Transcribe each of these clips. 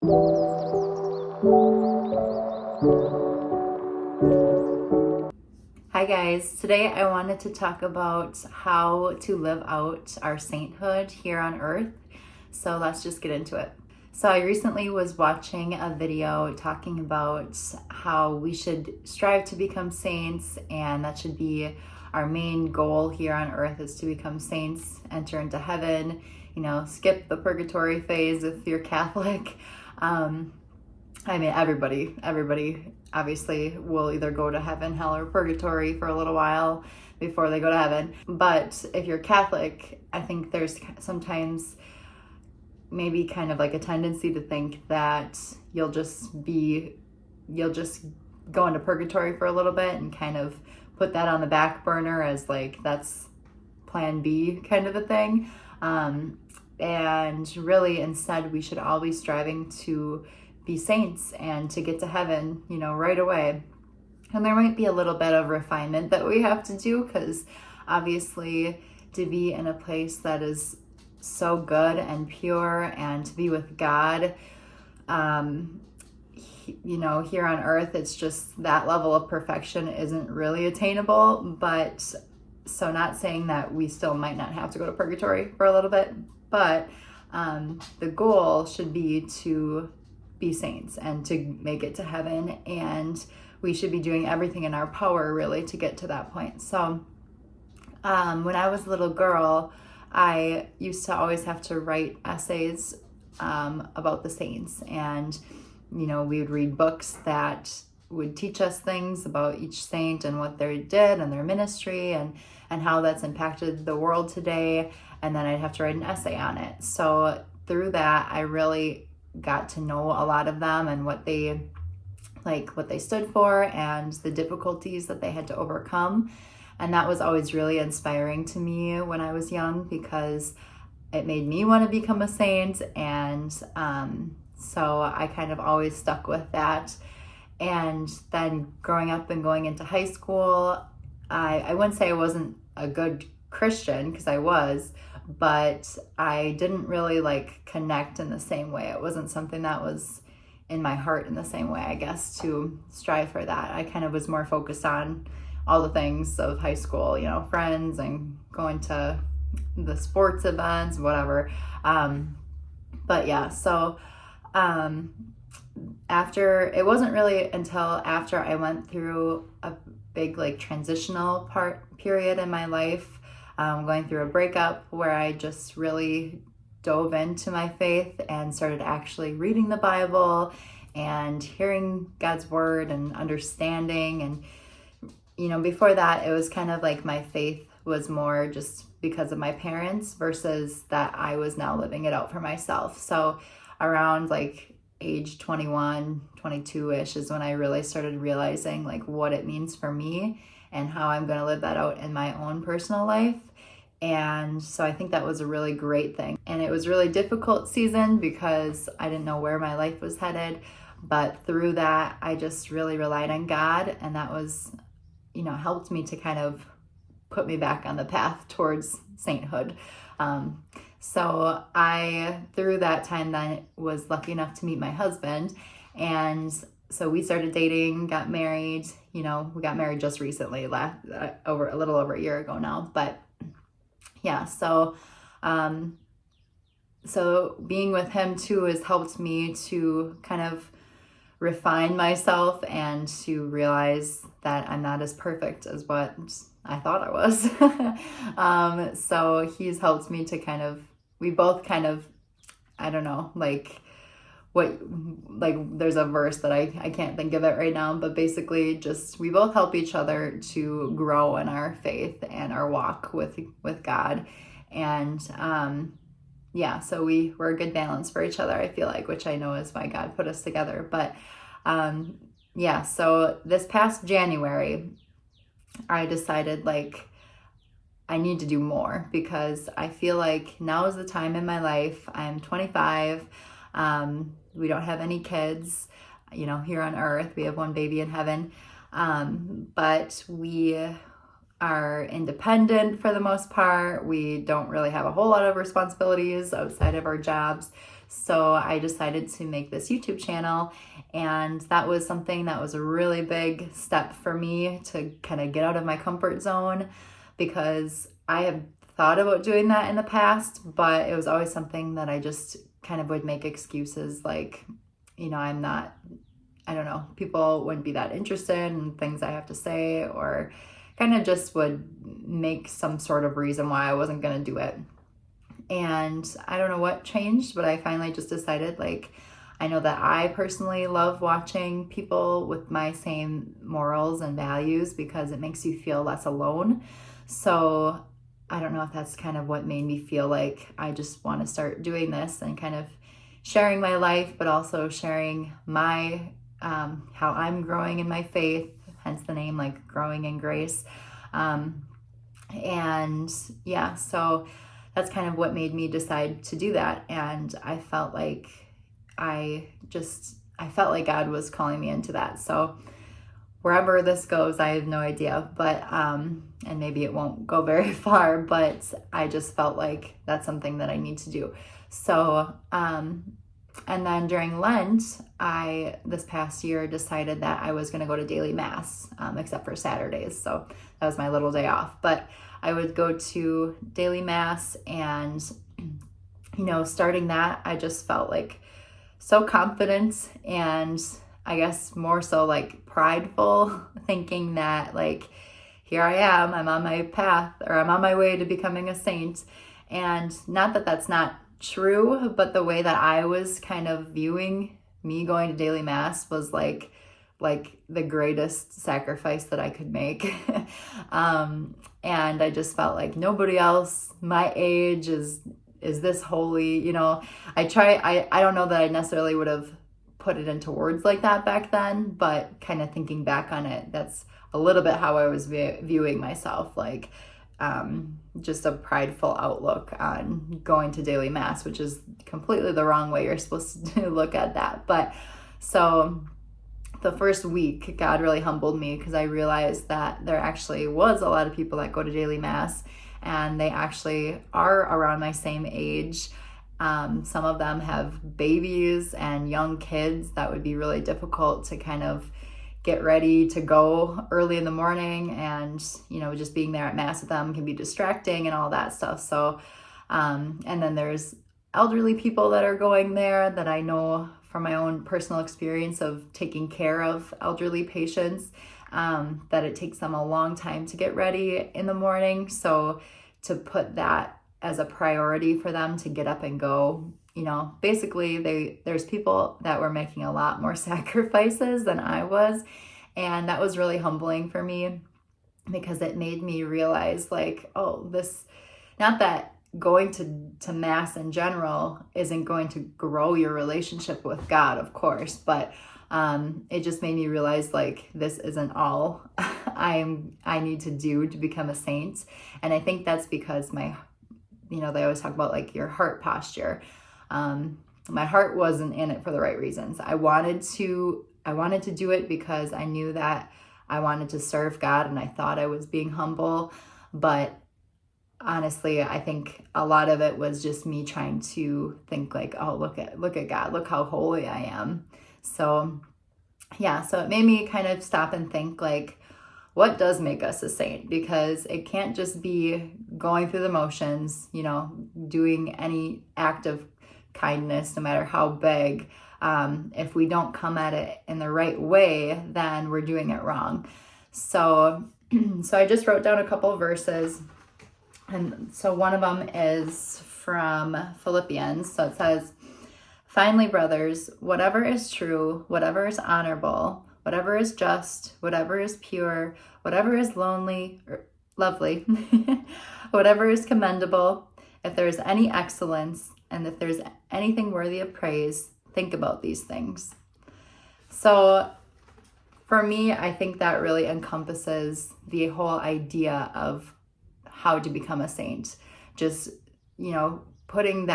Hi guys, today I wanted to talk about how to live out our sainthood here on earth. So let's just get into it. So I recently was watching a video talking about how we should strive to become saints, and that should be our main goal here on earth, is to become saints, enter into heaven, skip the purgatory phase if you're Catholic. Everybody obviously will either go to heaven, hell, or purgatory for a little while before they go to heaven. But if you're Catholic, I think there's sometimes maybe kind of like a tendency to think that you'll just go into purgatory for a little bit and kind of put that on the back burner as like that's plan B kind of a thing. And really instead we should all be striving to be saints and to get to heaven, right away. And there might be a little bit of refinement that we have to do, because obviously to be in a place that is so good and pure and to be with God, here on earth, it's just that level of perfection isn't really attainable. But so not saying that we still might not have to go to purgatory for a little bit, but the goal should be to be saints and to make it to heaven, and we should be doing everything in our power really to get to that point. So when I was a little girl, I used to always have to write essays about the saints, and we would read books that would teach us things about each saint and what they did and their ministry and how that's impacted the world today, and then I'd have to write an essay on it. So through that, I really got to know a lot of them and what they stood for and the difficulties that they had to overcome. And that was always really inspiring to me when I was young, because it made me want to become a saint. And so I kind of always stuck with that. And then growing up and going into high school, I wouldn't say I wasn't a good Christian, because I was, but I didn't really connect in the same way. It wasn't something that was in my heart in the same way, I guess, to strive for that. I kind of was more focused on all the things of high school, friends and going to the sports events, whatever. But yeah, so it wasn't really until after I went through a big transitional period in my life, going through a breakup, where I just really dove into my faith and started actually reading the Bible and hearing God's word and understanding. And before that, it was kind of like my faith was more just because of my parents versus that I was now living it out for myself. So around age 21, 22-ish is when I really started realizing what it means for me and how I'm going to live that out in my own personal life. And so I think that was a really great thing. And it was a really difficult season because I didn't know where my life was headed. But through that, I just really relied on God. And that was, helped me to kind of put me back on the path towards sainthood. So I, through that time then, was lucky enough to meet my husband. And so we started dating, got married. We got married just recently, a little over a year ago now. But yeah, so being with him too has helped me to kind of refine myself and to realize that I'm not as perfect as what I thought I was. So he's helped me to we both I don't know, there's a verse that I can't think of it right now, but basically just we both help each other to grow in our faith and our walk with God. And so we're a good balance for each other, I feel like, which I know is why God put us together. But so this past January, I decided I need to do more, because I feel like now is the time in my life. I'm 25. We don't have any kids, here on earth. We have one baby in heaven. But we are independent for the most part. We don't really have a whole lot of responsibilities outside of our jobs. So I decided to make this YouTube channel, and that was something that was a really big step for me to kind of get out of my comfort zone, because I have thought about doing that in the past, but it was always something that I just kind of would make excuses like, I don't know, people wouldn't be that interested in things I have to say, or kind of just would make some sort of reason why I wasn't going to do it. And I don't know what changed, but I finally just decided, like, I know that I personally love watching people with my same morals and values because it makes you feel less alone. So I don't know if that's kind of what made me feel like I just want to start doing this and kind of sharing my life, but also sharing my how I'm growing in my faith, hence the name, like growing in grace. And yeah, so that's kind of what made me decide to do that. And I felt like God was calling me into that. So wherever this goes, I have no idea, but and maybe it won't go very far, but I just felt like that's something that I need to do. So and then during Lent, this past year decided that I was going to go to daily mass, except for Saturdays. So that was my little day off. But I would go to daily mass, and, starting that, I just felt like so confident, and I guess more so like prideful, thinking that like, here I am, I'm on my path, or I'm on my way to becoming a saint. And not that that's not true, but the way that I was kind of viewing me going to daily mass was like the greatest sacrifice that I could make. And I just felt like nobody else my age is this holy, I don't know that I necessarily would have put it into words like that back then, but kind of thinking back on it, that's a little bit how I was viewing myself, like just a prideful outlook on going to daily mass, which is completely the wrong way you're supposed to look at that. But so the first week, God really humbled me, because I realized that there actually was a lot of people that go to daily mass, and they actually are around my same age. Some of them have babies and young kids that would be really difficult to kind of get ready to go early in the morning, and just being there at mass with them can be distracting and all that stuff. So and then there's elderly people that are going there that I know from my own personal experience of taking care of elderly patients, that it takes them a long time to get ready in the morning. So to put that as a priority for them to get up and go, basically there's people that were making a lot more sacrifices than I was. And that was really humbling for me, because it made me realize like, not that going to mass in general isn't going to grow your relationship with God, of course, but it just made me realize like this isn't all I need to do to become a saint. And I think that's because they always talk about like your heart posture. My heart wasn't in it for the right reasons. I wanted to do it because I knew that I wanted to serve God, and I thought I was being humble, but honestly, I think a lot of it was just me trying to think like, oh, look at God, look how holy I am. So yeah, so it made me kind of stop and think like, what does make us a saint? Because it can't just be going through the motions, doing any act of kindness, no matter how big. If we don't come at it in the right way, then we're doing it wrong. So I just wrote down a couple of verses. And so one of them is from Philippians. So it says, "Finally, brothers, whatever is true, whatever is honorable, whatever is just, whatever is pure, whatever is lovely, whatever is commendable, if there is any excellence, and if there's anything worthy of praise, think about these things." So for me, I think that really encompasses the whole idea of how to become a saint. Just, putting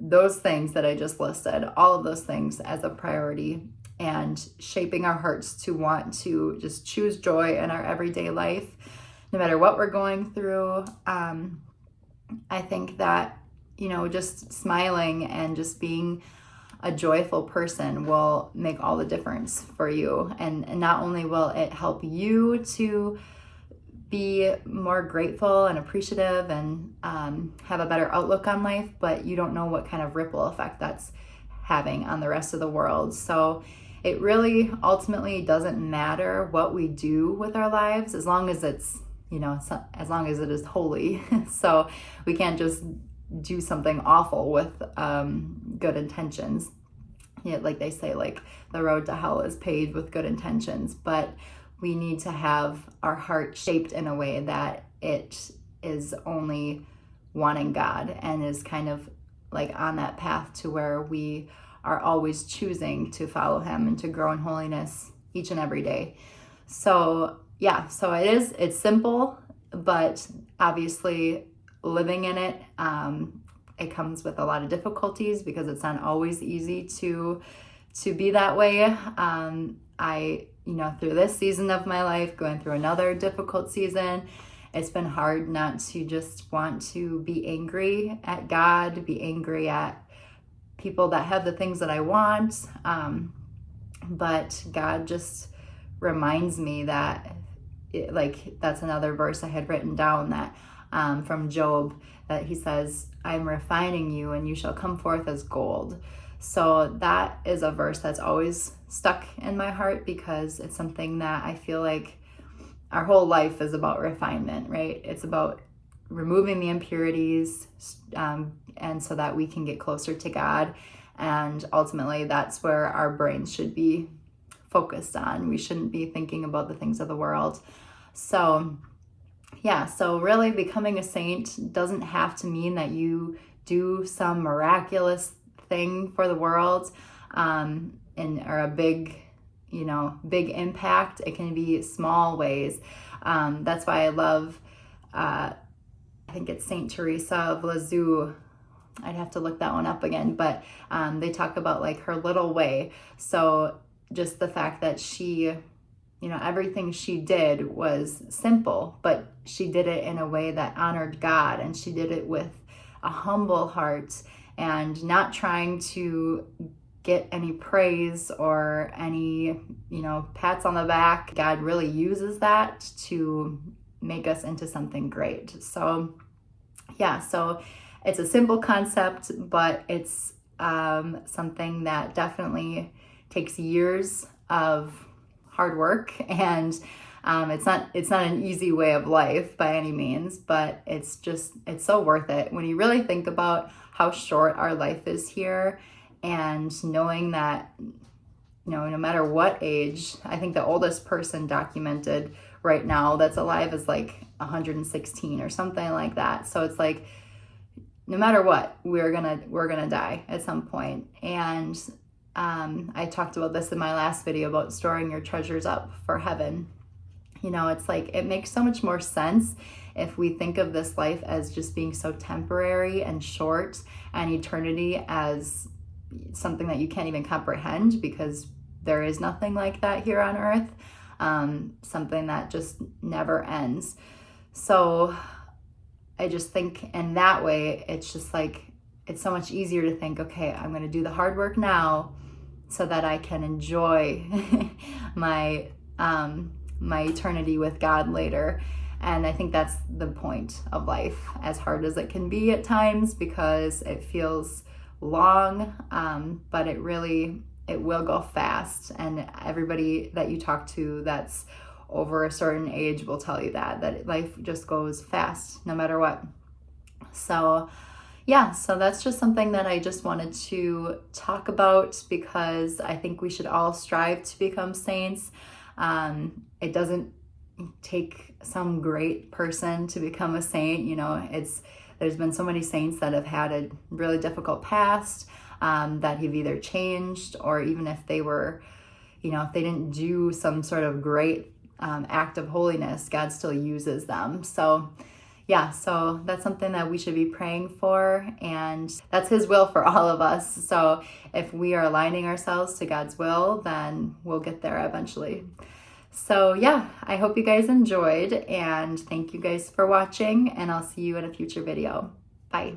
those things that I just listed, all of those things as a priority, and shaping our hearts to want to just choose joy in our everyday life, no matter what we're going through. I think that just smiling and just being a joyful person will make all the difference for you. And not only will it help you to be more grateful and appreciative and have a better outlook on life, but you don't know what kind of ripple effect that's having on the rest of the world. So it really ultimately doesn't matter what we do with our lives, as long as it's, as long as it is holy. So we can't just do something awful with good intentions. Like they say, like the road to hell is paved with good intentions, but we need to have our heart shaped in a way that it is only wanting God and is kind of like on that path to where we are always choosing to follow him and to grow in holiness each and every day. So yeah, so it's simple, but obviously living in it, it comes with a lot of difficulties because it's not always easy to be that way. Through this season of my life, going through another difficult season, it's been hard not to just want to be angry at God, be angry at people that have the things that I want. But God just reminds me that, that's another verse I had written down that from Job, that he says, I'm refining you and you shall come forth as gold. So that is a verse that's always stuck in my heart because it's something that I feel like our whole life is about refinement, right? It's about removing the impurities, and so that we can get closer to God. And ultimately, that's where our brains should be focused on. We shouldn't be thinking about the things of the world. So yeah, so really becoming a saint doesn't have to mean that you do some miraculous thing for the world, or a big impact. It can be small ways. That's why I love, I think it's Saint Teresa of Lisieux. I'd have to look that one up again, but they talk about like her little way. So just the fact that she, everything she did was simple, but she did it in a way that honored God, and she did it with a humble heart and not trying to get any praise or any, pats on the back. God really uses that to make us into something great. So yeah, so it's a simple concept, but it's something that definitely takes years of hard work, and it's not an easy way of life by any means, but it's so worth it when you really think about how short our life is here, and knowing that, no matter what age, I think the oldest person documented right now that's alive is like 116 or something like that. So it's like, no matter what, we're gonna die at some point. And I talked about this in my last video about storing your treasures up for heaven. It's like, it makes so much more sense if we think of this life as just being so temporary and short, and eternity as something that you can't even comprehend, because there is nothing like that here on earth, something that just never ends. So I just think in that way, it's just like, it's so much easier to think, okay, I'm going to do the hard work now so that I can enjoy my eternity with God later. And I think that's the point of life, as hard as it can be at times, because it feels long, but it will go fast. And everybody that you talk to that's over a certain age will tell you that life just goes fast no matter what. So yeah, so that's just something that I just wanted to talk about, because I think we should all strive to become saints. It doesn't take some great person to become a saint. There's been so many saints that have had a really difficult past, that have either changed, or even if they were, if they didn't do some sort of great act of holiness, God still uses them. So yeah, so that's something that we should be praying for, and that's His will for all of us. So if we are aligning ourselves to God's will, then we'll get there eventually. So yeah, I hope you guys enjoyed, and thank you guys for watching, and I'll see you in a future video. Bye.